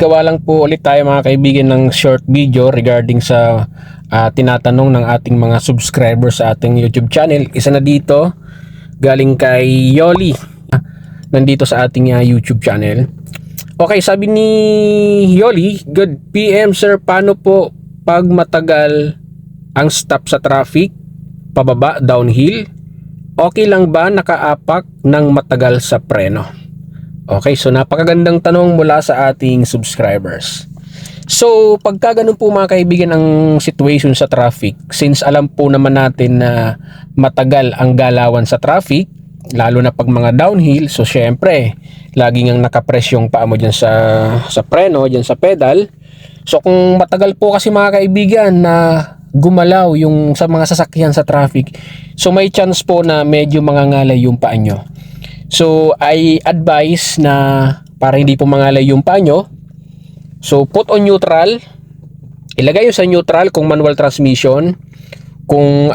gawa lang po ulit tayo mga kaibigan ng short video regarding sa tinatanong ng ating mga subscribers sa ating YouTube channel. Isa na dito galing kay Yoli, nandito sa ating YouTube channel. Okay, sabi ni Yoli, good PM sir, paano po pag matagal ang stop sa traffic, pababa, downhill? Okay lang ba nakaapak ng matagal sa preno? Okay, so napakagandang tanong mula sa ating subscribers. So, pagka ganun po mga kaibigan ang situation sa traffic, since alam po naman natin na matagal ang galawan sa traffic, lalo na pag mga downhill, so syempre, laging ang nakapress yung paa mo dyan sa preno, dyan sa pedal. So, kung matagal po kasi mga kaibigan na gumalaw yung sa mga sasakyan sa traffic, so may chance po na medyo mangangalay yung paa nyo. So, I advise na para hindi po mangalay yung paa nyo, so put on neutral. Ilagay yung sa neutral kung manual transmission. Kung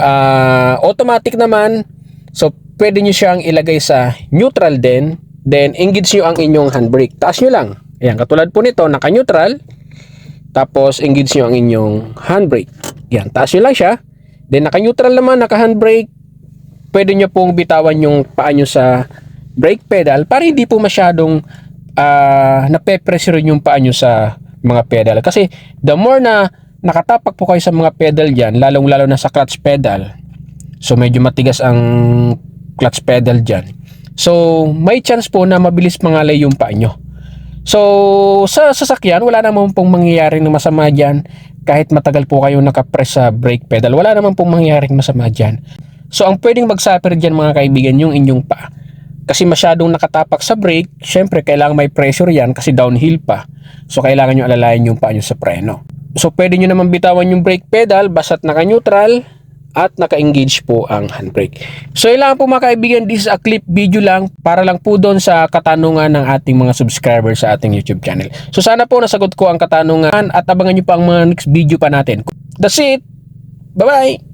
automatic naman, so pwede nyo siyang ilagay sa neutral din. Then, engage nyo ang inyong handbrake. Taas nyo lang. Ayan, katulad po nito, naka-neutral. Tapos, engage nyo ang inyong handbrake. Ayan, taas nyo lang siya. Then, naka-neutral naman, naka-handbrake. Pwede nyo pong bitawan yung paa nyo sa brake pedal para hindi po masyadong nape-pressure yung paa nyo sa mga pedal. Kasi the more na nakatapak po kayo sa mga pedal dyan, lalong-lalo na sa clutch pedal, so medyo matigas ang clutch pedal dyan. So may chance po na mabilis mangalay yung paa nyo. So sa sasakyan, wala naman pong mangyayaring masama dyan. Kahit matagal po kayo nakapress sa brake pedal, wala naman pong mangyayaring masama dyan. So ang pwedeng mag-suffer dyan mga kaibigan, yung inyong paa. Kasi masyadong nakatapak sa brake, syempre kailangan may pressure yan kasi downhill pa. So kailangan nyo alalayan yung paa nyo sa preno. So pwede nyo naman bitawan yung brake pedal basta't naka-neutral at naka-engage po ang handbrake. So ilang po mga kaibigan, this is a clip video lang para lang po doon sa katanungan ng ating mga subscribers sa ating YouTube channel. So sana po nasagot ko ang katanungan at abangan nyo pa ang mga next video pa natin. That's it! Bye-bye!